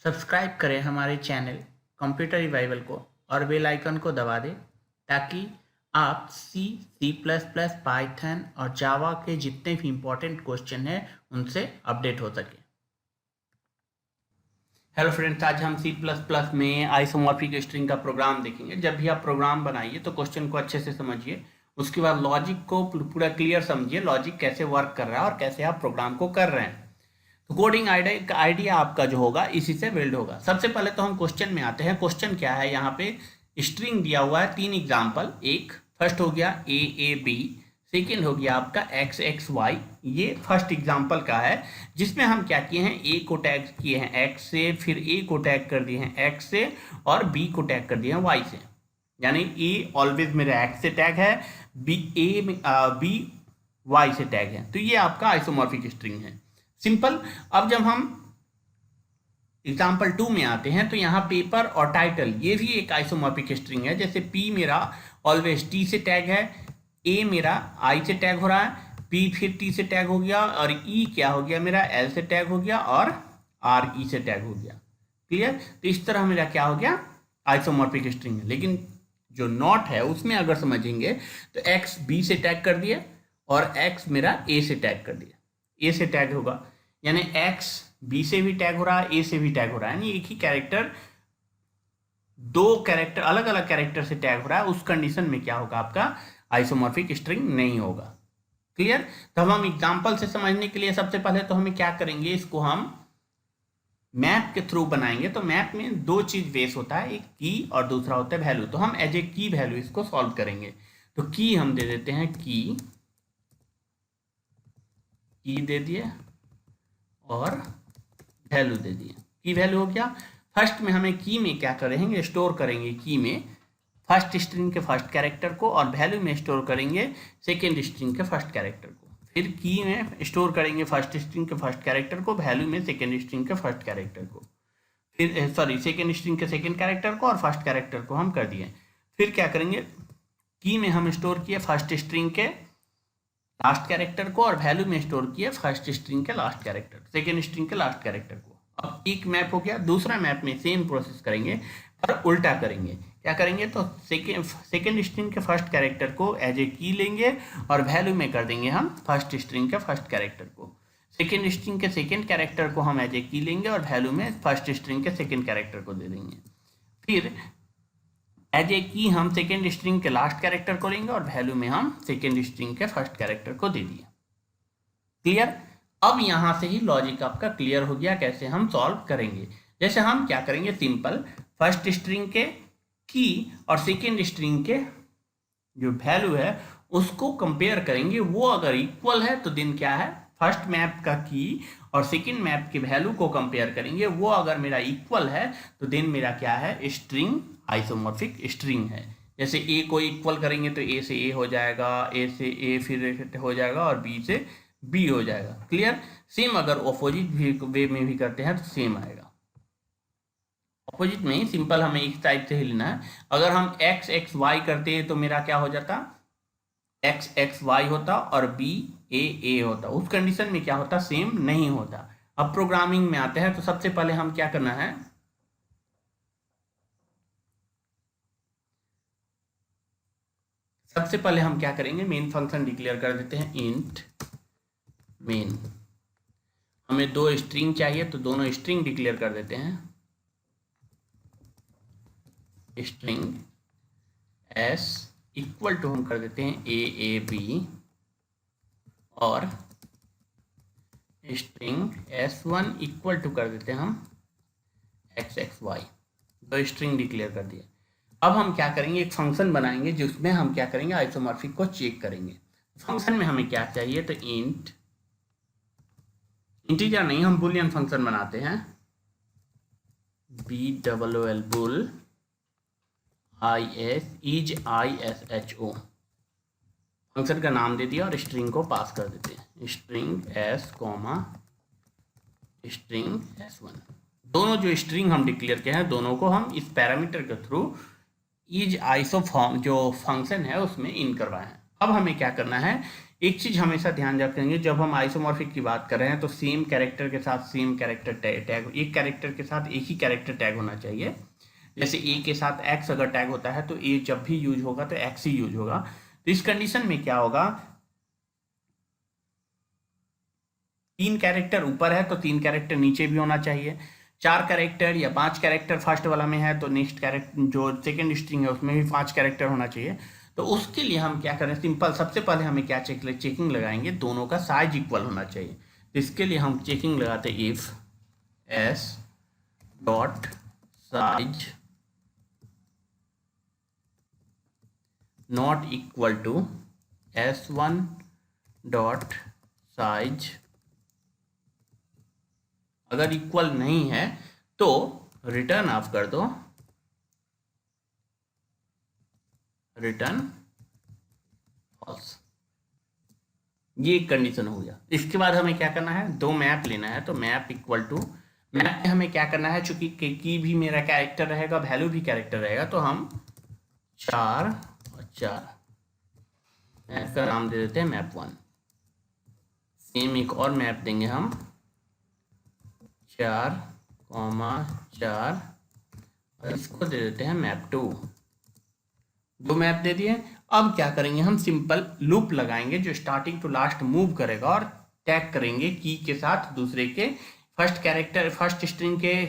Subscribe करें हमारे channel computer revival को और बेल आइकन को दबा दें ताकि आप सी प्लस प्लस पाइथन और जावा के जितने भी इम्पोर्टेंट क्वेश्चन हैं उनसे अपडेट हो सके। हेलो फ्रेंड्स, आज हम सी प्लस प्लस में आइसोमॉर्फिक स्ट्रिंग का प्रोग्राम देखेंगे। जब भी आप प्रोग्राम बनाइए तो क्वेश्चन को अच्छे से समझिए, उसके बाद लॉजिक को पूरा क्लियर समझिए, लॉजिक कैसे वर्क कर रहा है और कैसे आप प्रोग्राम को कर रहे हैं। तो कोडिंग आइडिया आपका जो होगा इसी से बिल्ड होगा। सबसे पहले तो हम क्वेश्चन में आते हैं। क्वेश्चन क्या है, यहाँ पे स्ट्रिंग दिया हुआ है 3 एग्जाम्पल। एक फर्स्ट हो गया ए बी, सेकेंड हो गया आपका एक्स एक्स वाई। ये फर्स्ट एग्जाम्पल का है जिसमें हम क्या किए हैं, ए को टैग किए हैं एक्स से, फिर ए को टैग कर दिए हैं एक्स से और बी को टैग कर दिए हैं वाई से। यानी ए ऑलवेज मेरा एक्स से टैग है, बी वाई से टैग है। तो ये आपका आइसोमॉर्फिक स्ट्रिंग है, सिंपल। अब जब हम एग्जाम्पल 2 में आते हैं तो यहाँ पेपर और टाइटल ये भी एक आइसोमॉर्फिक स्ट्रिंग है। जैसे पी मेरा ऑलवेज टी से टैग है, ए मेरा आई से टैग हो रहा है, पी फिर टी से टैग हो गया और ई क्या हो गया मेरा एल से टैग हो गया और आर ई से टैग हो गया। क्लियर? तो इस तरह मेरा क्या हो गया, आइसोमॉर्फिक स्ट्रिंग है। लेकिन जो नॉट है उसमें अगर समझेंगे तो एक्स बी से टैग कर दिया और एक्स मेरा ए से टैग कर दिया, ए से टैग होगा, यानी एक्स बी से भी टैग हो रहा है, ए से भी टैग हो रहा है, यानी एक ही कैरेक्टर दो कैरेक्टर अलग अलग कैरेक्टर से टैग हो रहा है। उस कंडीशन में क्या होगा, आपका आइसोमॉर्फिक स्ट्रिंग नहीं होगा। क्लियर? तो हम एग्जांपल से समझने के लिए सबसे पहले तो हमें क्या करेंगे, इसको हम मैप के थ्रू बनाएंगे। तो मैप में दो चीज बेस होता है, एक की और दूसरा होता है वैल्यू। तो हम एज ए की वैल्यू इसको सॉल्व करेंगे। तो की हम दे देते हैं की दे दिए और वैल्यू दे दिए। की वैल्यू हो गया। फर्स्ट में हमें की में क्या करेंगे, स्टोर करेंगे की में फर्स्ट स्ट्रिंग के फर्स्ट कैरेक्टर को और वैल्यू में स्टोर करेंगे सेकेंड स्ट्रिंग के फर्स्ट कैरेक्टर को। फिर की में स्टोर करेंगे फर्स्ट स्ट्रिंग के फर्स्ट कैरेक्टर को, वैल्यू में सेकेंड स्ट्रिंग के फर्स्ट कैरेक्टर को, फिर सेकेंड स्ट्रिंग के सेकेंड कैरेक्टर को और फर्स्ट कैरेक्टर को हम कर दिए। फिर क्या करेंगे, की में हम स्टोर किए फर्स्ट स्ट्रिंग के लास्ट कैरेक्टर को और वैल्यू में स्टोर किए फर्स्ट स्ट्रिंग के लास्ट कैरेक्टर, सेकेंड स्ट्रिंग के लास्ट कैरेक्टर को। अब एक मैप हो गया। दूसरा मैप में सेम प्रोसेस करेंगे पर उल्टा करेंगे। क्या करेंगे, तो सेकेंड स्ट्रिंग के फर्स्ट कैरेक्टर को एज ए की लेंगे और वैल्यू में कर देंगे हम फर्स्ट स्ट्रिंग के फर्स्ट कैरेक्टर को। सेकेंड स्ट्रिंग के सेकेंड कैरेक्टर को हम एज ए की लेंगे और वैल्यू में फर्स्ट स्ट्रिंग के सेकेंड कैरेक्टर को दे देंगे। फिर एज ए की हम सेकेंड स्ट्रिंग के लास्ट कैरेक्टर को लेंगे और वैल्यू में हम सेकेंड स्ट्रिंग के फर्स्ट कैरेक्टर को दे दिए। क्लियर? अब यहां से ही लॉजिक आपका क्लियर हो गया कैसे हम सॉल्व करेंगे। जैसे हम क्या करेंगे, सिंपल फर्स्ट स्ट्रिंग के की और सेकेंड स्ट्रिंग के जो वैल्यू है उसको कंपेयर करेंगे। वो अगर इक्वल है तो दिन क्या है, फर्स्ट मैप का की और सेकेंड मैप के वैल्यू को कंपेयर करेंगे। वो अगर मेरा इक्वल है तो दिन मेरा क्या है, स्ट्रिंग आइसोमॉर्फिक स्ट्रिंग है। जैसे ए को इक्वल करेंगे तो ए से ए हो जाएगा, ए से ए फिर हो जाएगा और बी से बी हो जाएगा। क्लियर? सेम अगर ऑपोजिट वे में भी करते हैं तो सेम आएगा। ऑपोजिट में सिंपल हमें एक साइड से ही लेना है। अगर हम एक्स एक्स वाई करते तो मेरा क्या हो जाता, एक्स एक्स वाई होता और बी ए होता। उस कंडीशन में क्या होता, सेम नहीं होता। अब प्रोग्रामिंग में आते हैं तो सबसे पहले हम क्या करना है, सबसे पहले हम क्या करेंगे, मेन फंक्शन डिक्लेयर कर देते हैं इंट मेन। हमें दो स्ट्रिंग चाहिए तो दोनों स्ट्रिंग डिक्लेयर कर देते हैं। स्ट्रिंग एस इक्वल टू हम कर देते हैं ए बी और स्ट्रिंग S1 इक्वल टू कर देते हैं हम एक्स एक्स वाई। दो स्ट्रिंग डिक्लेयर कर दिया। अब हम क्या करेंगे, एक फंक्शन बनाएंगे जिसमें हम क्या करेंगे, आइसोमॉर्फिक को चेक करेंगे। फंक्शन में हमें क्या चाहिए, तो इंट, इंटीजर नहीं हम बुलियन फंक्शन बनाते हैं, BOOL बुल ISHO फंक्शन का नाम दे दिया और स्ट्रिंग को पास कर देते हैं, string S comma string S1। दोनों जो स्ट्रिंग हम डिक्लेयर किए हैं दोनों को हम इस पैरामीटर के थ्रू इज आइसो फॉर्म जो फंक्शन है उसमें इन करवाए हैं। अब हमें क्या करना है, एक चीज़ हमेशा ध्यान रखेंगे, जब हम आइसोमॉर्फिक की बात कर रहे हैं तो सेम कैरेक्टर के साथ सेम कैरेक्टर टैग, एक कैरेक्टर के साथ एक ही कैरेक्टर टैग होना चाहिए। जैसे ए के साथ एक्स अगर टैग होता है तो ए जब भी यूज होगा तो एक्स ही यूज होगा। तो इस कंडीशन में क्या होगा, 3 कैरेक्टर ऊपर है तो 3 कैरेक्टर नीचे भी होना चाहिए, 4 कैरेक्टर या 5 कैरेक्टर फर्स्ट वाला में है तो नेक्स्ट कैरेक्टर जो सेकेंड स्ट्रिंग है उसमें भी 5 कैरेक्टर होना चाहिए। तो उसके लिए हम क्या करें, सिंपल, सबसे पहले हमें क्या चेकिंग लगाएंगे, दोनों का साइज इक्वल होना चाहिए। तो इसके लिए हम चेकिंग लगाते हैं if s dot size not equal to S1 dot size, अगर इक्वल नहीं है तो रिटर्न ऑफ कर दो, रिटर्न फॉल्स। ये एक कंडीशन हो गया। इसके बाद हमें क्या करना है, 2 मैप लेना है। तो मैप इक्वल टू, मैप में हमें क्या करना है, चूंकि की भी मेरा कैरेक्टर रहेगा, वैल्यू भी कैरेक्टर रहेगा, तो हम 4 और 4 मैप का नाम दे देते हैं मैप 1। सेम एक और मैप देंगे हम 4,4 और इसको दे देते हैं मैप 2। 2 मैप दे दिए। अब क्या करेंगे, हम सिंपल लूप लगाएंगे जो स्टार्टिंग टू लास्ट मूव करेगा और टैग करेंगे की के साथ दूसरे के फर्स्ट स्ट्रिंग के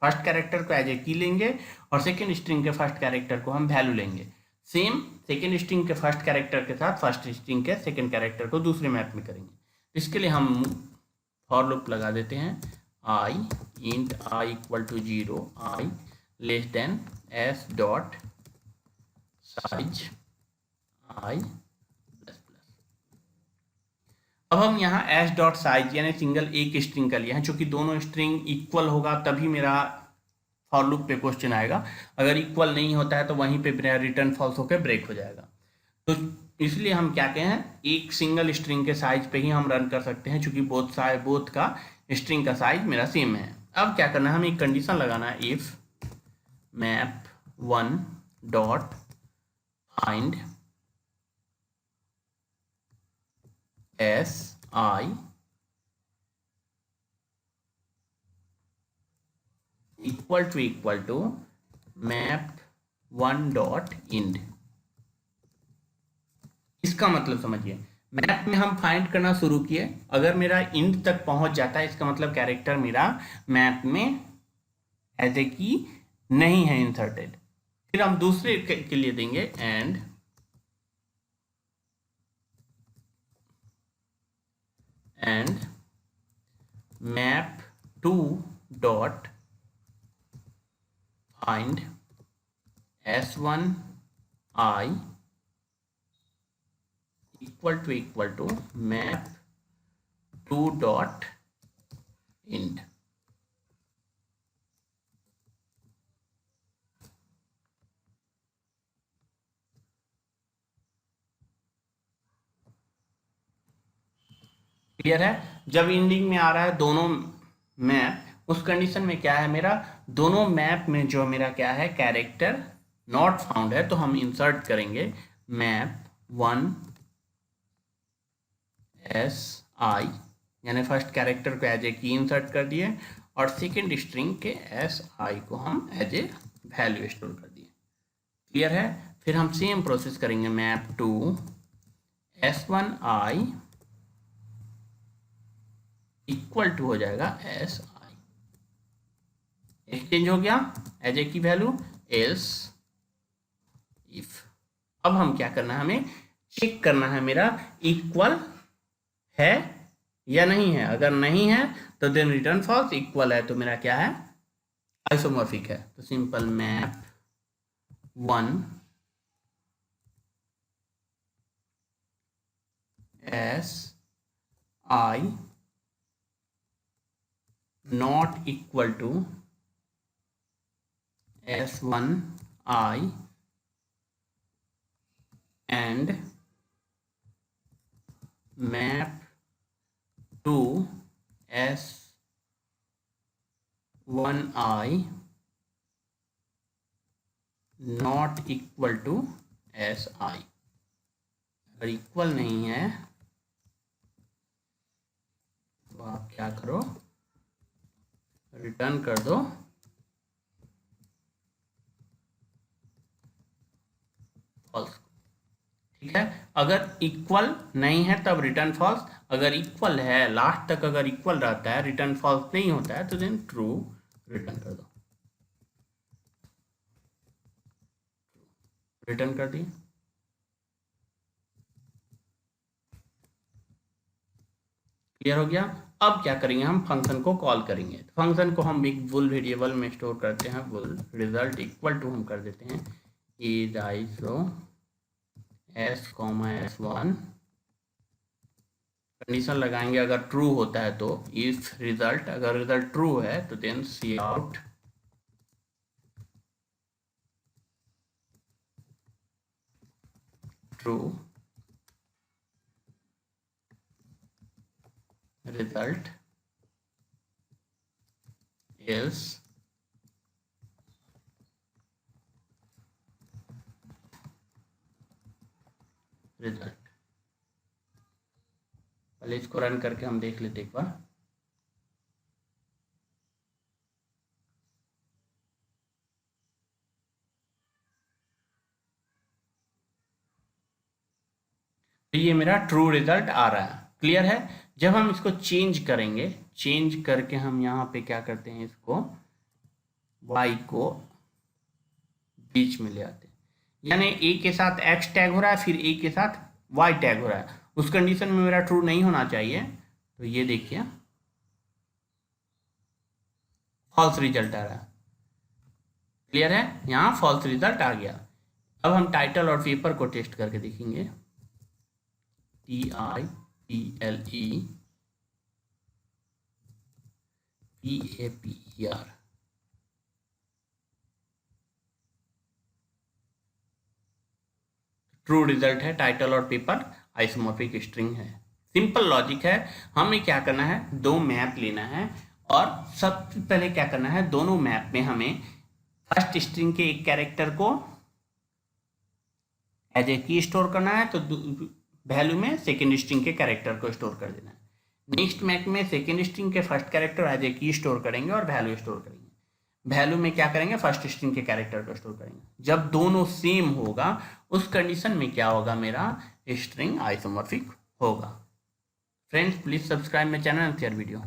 फर्स्ट कैरेक्टर को एज ए की लेंगे और सेकेंड स्ट्रिंग के फर्स्ट कैरेक्टर को हम वैल्यू लेंगे। सेम सेकेंड स्ट्रिंग के फर्स्ट कैरेक्टर के साथ फर्स्ट स्ट्रिंग के सेकेंड कैरेक्टर को दूसरे मैप में करेंगे। इसके लिए हम फॉर लूप लगा देते हैं I int I equal to 0, I less than S dot size I plus plus. अब हम यहाँ एस डॉट साइज यानी सिंगल एक स्ट्रिंग का लिया है, चूंकि दोनों स्ट्रिंग इक्वल होगा तभी मेरा फॉर लूप पे क्वेश्चन आएगा। अगर इक्वल नहीं होता है तो वहीं पे मेरा रिटर्न फॉल्स होकर ब्रेक हो जाएगा। तो इसलिए हम क्या कहें, एक सिंगल स्ट्रिंग के साइज पे ही हम रन कर सकते हैं, चूंकि बोथ का स्ट्रिंग का साइज मेरा सेम है। अब क्या करना है, हमें एक कंडीशन लगाना है, if map 1 dot find s i equal to map 1 dot end. इसका मतलब समझिए, मैप में हम फाइंड करना शुरू किए, अगर मेरा इंड तक पहुंच जाता है इसका मतलब कैरेक्टर मेरा मैप में एज ए की नहीं है इंसर्टेड। फिर हम दूसरे के लिए देंगे and map 2 dot find S1 I equal to map 2 dot end. Clear है। जब इंडिंग में आ रहा है दोनों मैप, उस कंडीशन में क्या है, मेरा दोनों मैप में जो मेरा क्या है कैरेक्टर नॉट फाउंड है, तो हम इंसर्ट करेंगे मैप 1 एस आई यानी फर्स्ट कैरेक्टर को एज ए की इंसर्ट कर दिए और सेकेंड स्ट्रिंग के एस आई को हम एज ए वैल्यू स्टोर कर दिए। क्लियर है। फिर हम सेम प्रोसेस करेंगे map 2 S1 I equal to हो जाएगा एस आई, एक्सचेंज हो गया एज ए की वैल्यू एल्स इफ। अब हम क्या करना है, हमें चेक करना है मेरा इक्वल है या नहीं है। अगर नहीं है तो देन रिटर्न फॉल्स, इक्वल है तो मेरा क्या है आइसोमॉर्फिक है। तो simple map 1 S I not equal to S1 I and map 2 S1 I not equal to SI। अगर इक्वल नहीं है तो आप क्या करो, रिटर्न कर दो फॉल्स। ठीक है, अगर इक्वल नहीं है तब रिटर्न फॉल्स, अगर इक्वल है लास्ट तक अगर इक्वल रहता है, रिटर्न फॉल्स नहीं होता है, तो देन ट्रू रिटर्न कर दो। रिटर्न कर दिए। क्लियर हो गया। अब क्या करेंगे, हम फंक्शन को कॉल करेंगे। फंक्शन को हम एक बुल वेरिएबल में स्टोर करते हैं, बुल रिजल्ट इक्वल टू हम कर देते हैं is iso s comma s1, condition लगाएंगे, अगर ट्रू होता है तो इफ रिजल्ट, अगर रिजल्ट ट्रू है तो then c out true result is result. पहले इसको रन करके हम देख लेते एक बार। तो ये मेरा ट्रू रिजल्ट आ रहा है। क्लियर है। जब हम इसको चेंज करेंगे, चेंज करके हम यहाँ पे क्या करते हैं, इसको y को बीच में ले आते हैं, यानी a के साथ x टैग हो रहा है, फिर a के साथ y टैग हो रहा है। उस कंडीशन में मेरा ट्रू नहीं होना चाहिए, तो ये देखिए फॉल्स रिजल्ट आ रहा है। क्लियर है, यहाँ फॉल्स रिजल्ट आ गया। अब हम टाइटल और पेपर को टेस्ट करके देखेंगे। TITLE PAPER, ट्रू रिजल्ट है, टाइटल और पेपर आइसोमॉर्फिक स्ट्रिंग है। सिंपल लॉजिक है। हमें क्या करना है, दो मैप लेना है, और सबसे पहले क्या करना है, दोनों मैप में हमें फर्स्ट स्ट्रिंग के एक कैरेक्टर को एज ए की स्टोर करना है, तो वैल्यू में सेकेंड स्ट्रिंग के कैरेक्टर को स्टोर कर देना है। नेक्स्ट मैप में सेकेंड स्ट्रिंग के फर्स्ट कैरेक्टर एज ए की स्टोर करेंगे और वैल्यू स्टोर करेंगे। वैल्यू में क्या करेंगे, फर्स्ट स्ट्रिंग के कैरेक्टर को स्टोर करेंगे। जब दोनों सेम होगा उस कंडीशन में क्या होगा, मेरा स्ट्रिंग आइसोमॉर्फिक होगा। Friends please subscribe my channel and share video.